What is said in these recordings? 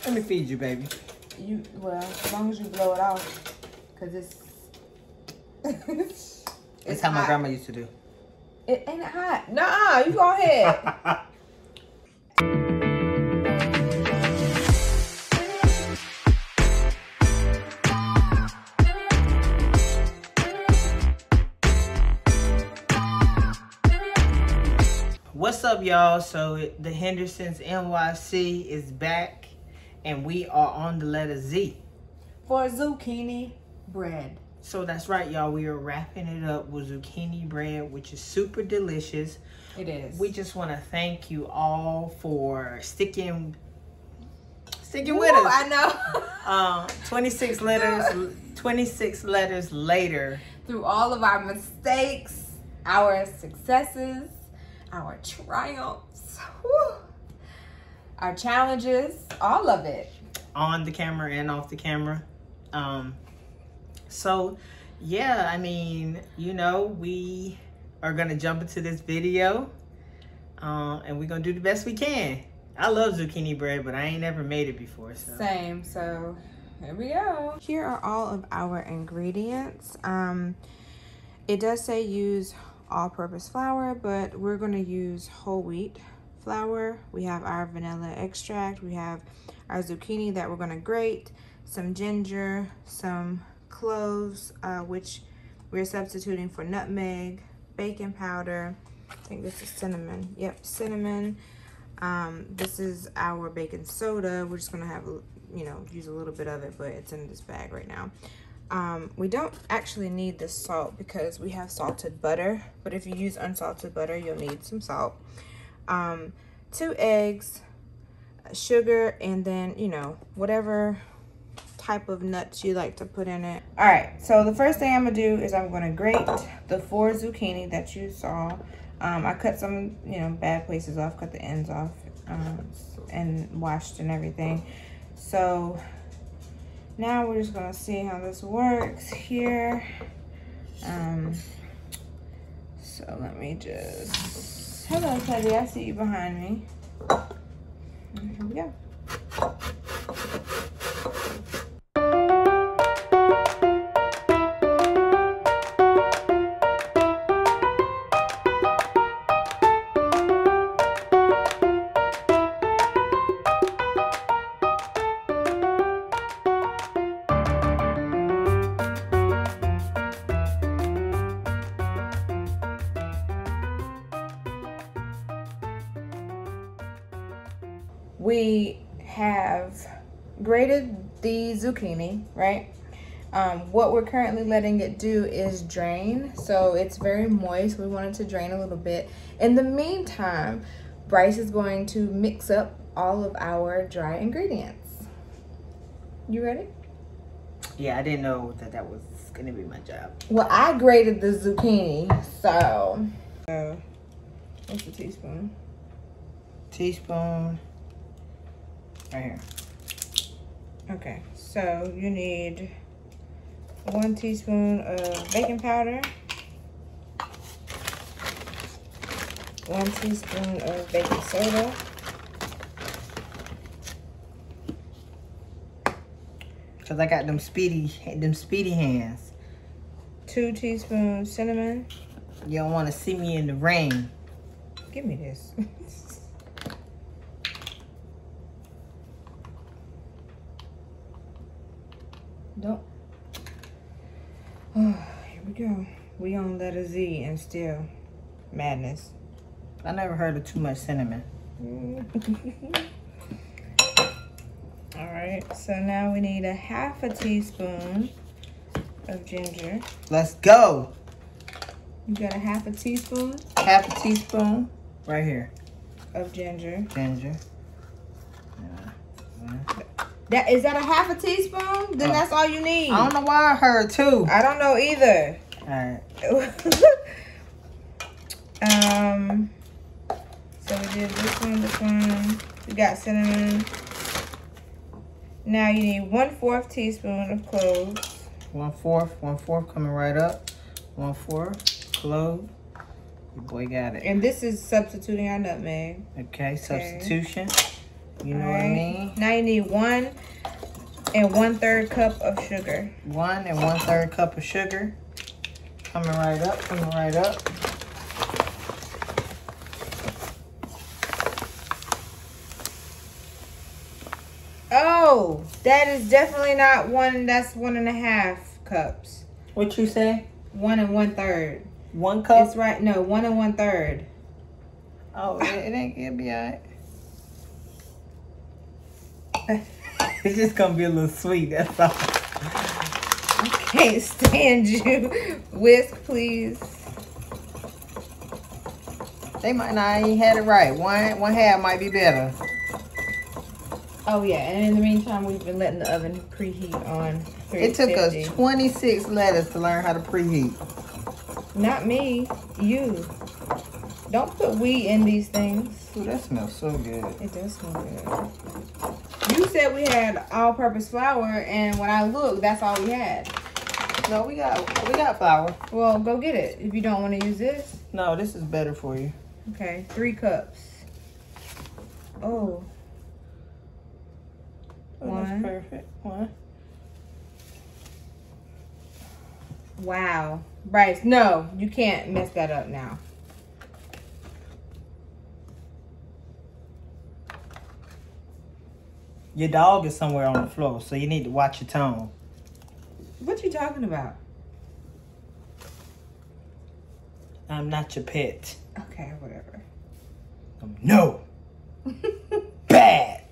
Let me feed you, baby. Well, as long as you blow it off, cause it's That's how my grandma used to do. It ain't hot. Nuh-uh, you go ahead. What's up, y'all? So the Henderson's NYC is back, and we are on the letter Z for zucchini bread. So that's right, y'all. We are wrapping it up with zucchini bread, which is super delicious. It is. We just want to thank you all for sticking Woo, with us. I know. 26 letters later. Through all of our mistakes, our successes, our triumphs, whew, our challenges, all of it. On the camera and off the camera. So, yeah, I mean, you know, we are going to jump into this video. And we're going to do the best we can. I love zucchini bread, but I ain't never made it before. So. Same. So, here we go. Here are all of our ingredients. It does say use all-purpose flour, but we're going to use whole wheat flour. We have our vanilla extract. We have our zucchini that we're going to grate, some ginger, some cloves, which we're substituting for nutmeg, baking powder. I think this is cinnamon. Yep, cinnamon. This is our baking soda. We're just going to have, you know, use a little bit of it, but it's in this bag right now. We don't actually need the salt because we have salted butter, but if you use unsalted butter, you'll need some salt. 2 eggs, sugar, and then, you know, whatever type of nuts you like to put in it. All right, so the first thing I'm gonna do is I'm gonna grate the 4 zucchini that you saw. I cut some, you know, bad places off, cut the ends off, and washed and everything. So now we're just gonna see how this works here. So let me just, hello Teddy, I see you behind me. And here we go. We have grated the zucchini, right? What we're currently letting it do is drain. So it's very moist. We want it to drain a little bit. In the meantime, Bryce is going to mix up all of our dry ingredients. You ready? Yeah, I didn't know that was going to be my job. Well, I grated the zucchini, so. What's a teaspoon? Teaspoon. Right here. Okay, so you need 1 teaspoon of baking powder, 1 teaspoon of baking soda, cause I got them speedy hands. 2 teaspoons cinnamon. You don't want to see me in the rain. Give me this. Don't. Oh, here we go. We on letter Z and still madness. I never heard of too much cinnamon. All right, so now we need 1/2 teaspoon of ginger. Let's go. You got 1/2 teaspoon? 1/2 teaspoon right here of ginger. Ginger. Is that 1/2 teaspoon? Then that's all you need. I don't know why I heard 2. I don't know either. All right. So we did this one. We got cinnamon. Now you need 1/4 teaspoon of cloves. 1/4 coming right up. 1/4 clove. Your boy got it. And this is substituting our nutmeg. Okay, substitution. You know what I mean? Now you need 1 1/3 cup of sugar. 1 1/3 cup of sugar. Coming right up, coming right up. Oh, that is definitely not 1. That's 1 1/2 cups. What you say? 1 1/3. 1 cup? It's right. No, 1 1/3. Oh, it'll be alright. It's just gonna be a little sweet, that's all. I can't stand you. Whisk, please. They might not even had it right. One half might be better. Oh yeah, and in the meantime, we've been letting the oven preheat on 350. It took us 26 letters to learn how to preheat. Not me, you. Don't put we in these things. Ooh, that smells so good. It does smell good. You said we had all-purpose flour, and when I looked, that's all we had. No, we got flour. Well, go get it if you don't want to use this. No, this is better for you. Okay, 3 cups. Oh. Oh, that's perfect. 1. Wow. Bryce, no, you can't mess that up now. Your dog is somewhere on the floor, so you need to watch your tone. What you talking about? I'm not your pet. Okay, whatever. No. Bad.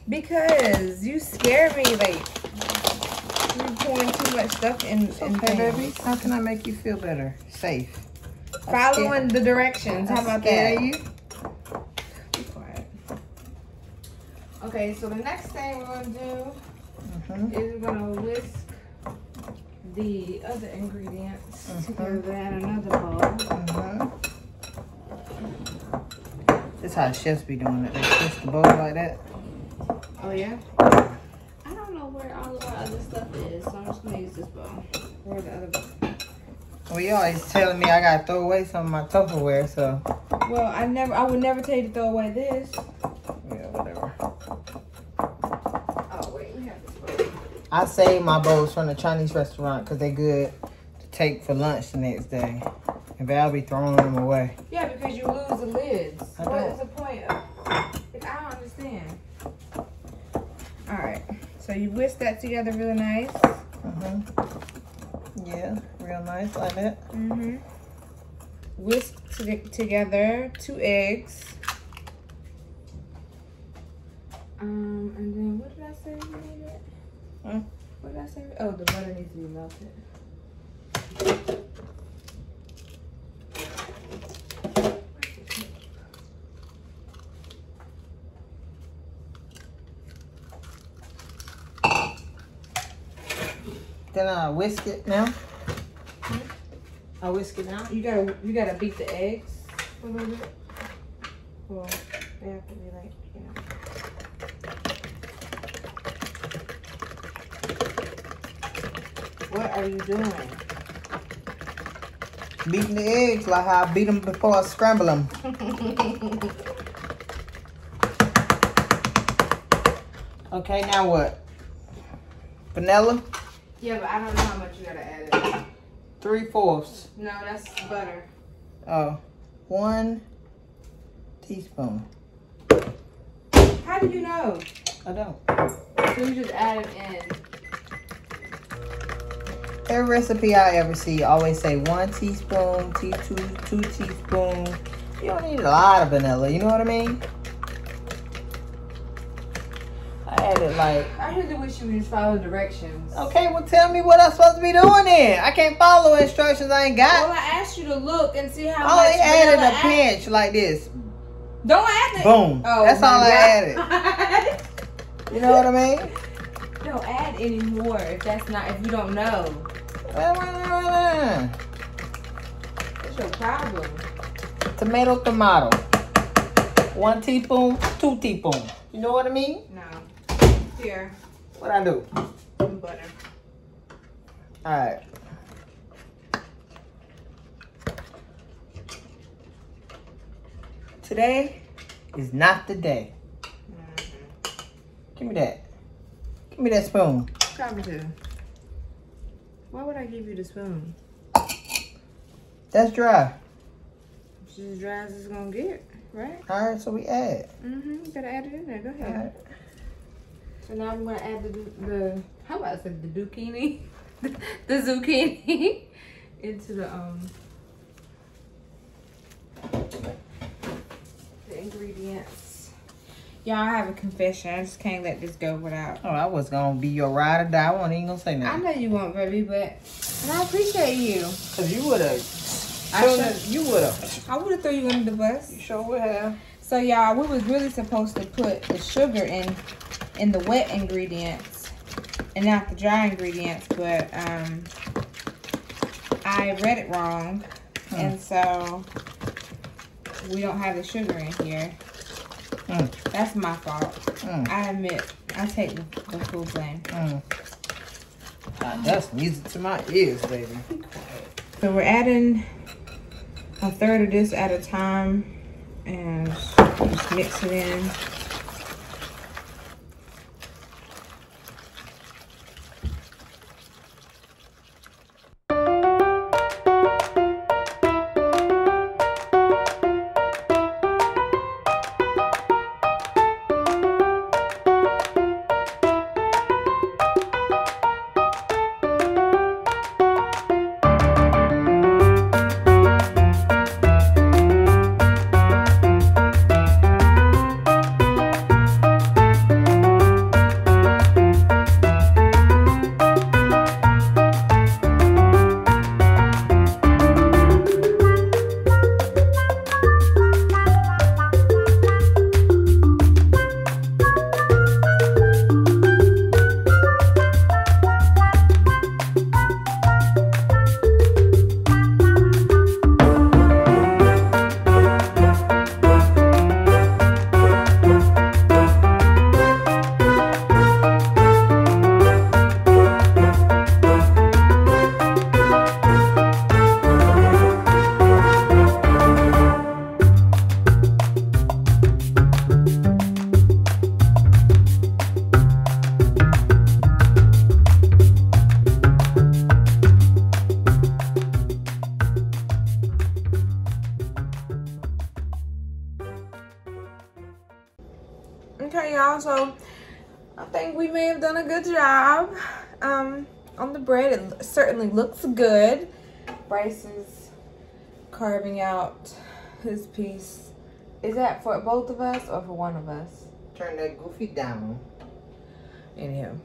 Because you scare me, like you're pouring too much stuff in. Okay, baby. How can I make you feel better? Safe. Following the directions. How about that? You? Be quiet. Okay, so the next thing we're gonna do is we're gonna whisk the other ingredients together in another bowl. This is how chefs be doing it. They twist the bowl like that. Oh yeah? I don't know where all of our other stuff is, so I'm just gonna use this bowl. Where the other bowl? Well, you always telling me I gotta throw away some of my Tupperware, so. Well, I would never tell you to throw away this. Yeah, whatever. Oh wait, we have this bowl. I save my bowls from the Chinese restaurant because they're good to take for lunch the next day. And Val be throwing them away. Yeah, because you lose the lids. I What don't. is the point of it? I don't understand. Alright, so you whisk that together really nice. Yeah, real nice like that. Whisk together 2 eggs. And then what did I say we needed? What did I say? Oh, the butter needs to be melted. Then I whisk it now. I whisk it now. You gotta beat the eggs a little bit. Well, they have to be like, you know. What are you doing? Beating the eggs like how I beat them before I scramble them. Okay, now what? Vanilla? Yeah, but I don't know how much you gotta add in. 3/4. No, that's butter. Oh, 1 teaspoon. How do you know? I don't. So you just add it in. Every recipe I ever see always say 1 teaspoon, 2 teaspoons. You don't need a lot of vanilla, you know what I mean? I added like... I really wish you would just follow directions. Okay, well tell me what I'm supposed to be doing then. I can't follow instructions I ain't got. Well, I asked you to look and see how I much only added vanilla a pinch like this. Don't add it. Boom. Oh, that's all I added. added. You know what I mean? Don't add any more if you don't know. What's your problem? Tomato. 1 teaspoon, 2 teaspoons. You know what I mean? No. Here. What I do? Some butter. Alright. Today is not the day. Give me that. Give me that spoon. Copy to. Why would I give you the spoon? That's dry. It's as dry as it's gonna get, right? All right, so we add. You gotta add it in there. Go ahead. All right. So now I'm gonna add the how about I said the zucchini, the zucchini into the ingredients. Y'all, I have a confession. I just can't let this go without. Oh, I was gonna be your ride or die. I wasn't even gonna say I nothing. know you won't, baby, but and I appreciate you. Cause you would've. You would've. I would've threw you under the bus. You sure would have. So y'all, we was really supposed to put the sugar in the wet ingredients and not the dry ingredients, but I read it wrong, and so we don't have the sugar in here. That's my fault. I admit, I take the full blame. That's music to my ears, baby. So we're adding a third of this at a time and just mix it in. Okay, y'all, so I think we may have done a good job on the bread. It certainly looks good. Bryce is carving out his piece. Is that for both of us or for one of us? Turn that goofy down. Anyhow,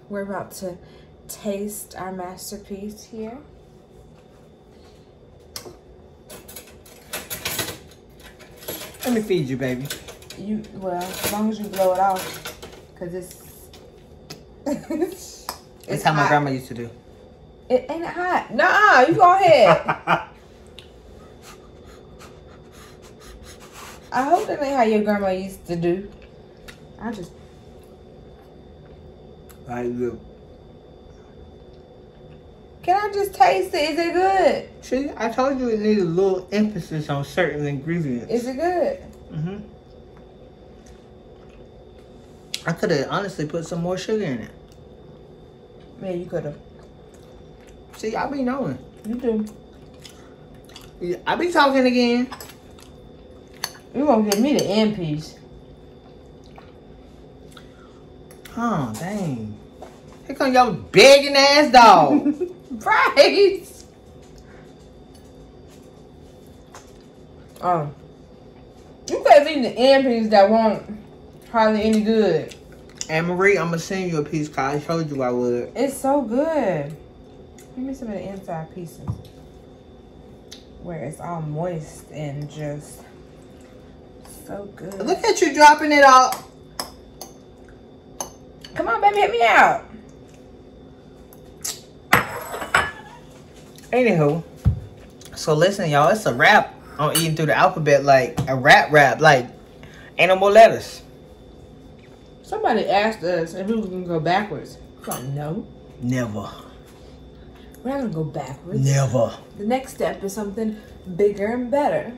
we're about to taste our masterpiece here. Let me feed you, baby. Well, as long as you blow it off, because it's That's how my grandma used to do. It ain't hot. Nuh-uh, you go ahead. I hope that ain't how your grandma used to do. Can I just taste it? Is it good? See, I told you it needed a little emphasis on certain ingredients. Is it good? I could have honestly put some more sugar in it. Yeah, you could have. See, I be knowing. You do. I be talking again. You gonna give me the end piece. Oh, dang. Here come your begging ass dog. Bryce! Oh. You could have eaten the end piece that weren't hardly any good. And Marie, I'm gonna send you a piece because I told you I would. It's so good. Give me some of the inside pieces. Where it's all moist and just so good. Look at you dropping it off. Come on, baby, hit me out. Anywho, so listen, y'all, it's a wrap on eating through the alphabet, like a rap, like ain't no more letters. Somebody asked us if we were gonna go backwards. I'm like, no. Never. We're not gonna go backwards. Never. The next step is something bigger and better.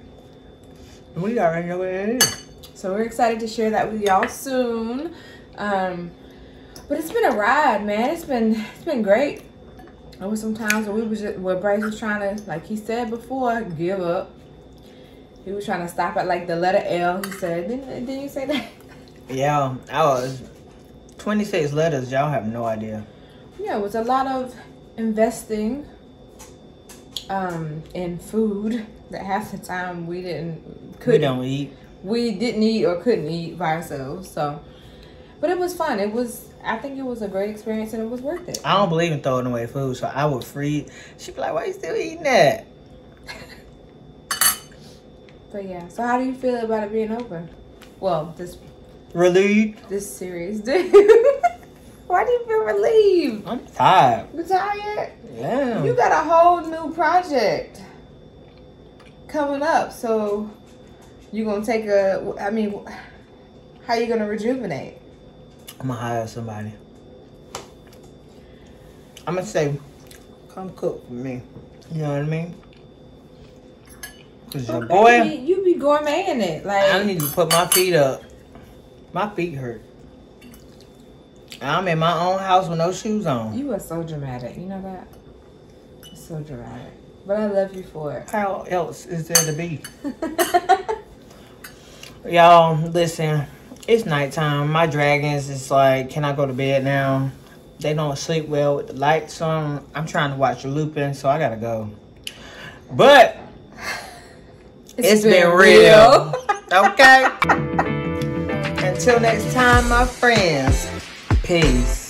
We already know what it is. So we're excited to share that with y'all soon. But it's been a ride, man. It's been great. There was some times where Bryce was trying to, like he said before, give up. He was trying to stop at like the letter L. He said, didn't you say that? Yeah, I was 26 letters. Y'all have no idea. Yeah, it was a lot of investing in food that half the time we didn't eat or couldn't eat by ourselves. So, but it was fun. I think it was a great experience and it was worth it. I don't believe in throwing away food, so I would freeze. She'd be like, why you still eating that? But yeah, so how do you feel about it being open? Well, Relieved. This series, dude. Why do you feel relieved? I'm tired. You tired? Yeah. You got a whole new project coming up, so you gonna take how you gonna rejuvenate? I'm gonna hire somebody. I'm gonna say, come cook for me. You know what I mean? Cause your boy, you be gourmeting it. Like, I need to put my feet up. My feet hurt. I'm in my own house with no shoes on. You are so dramatic. You know that? You're so dramatic. But I love you for it. How else is there to be? Y'all, listen. It's nighttime. My dragons is like, can I go to bed now? They don't sleep well with the lights on. I'm trying to watch Lupin, so I gotta go. But it's been real. Okay? Until next time, my friends. Peace.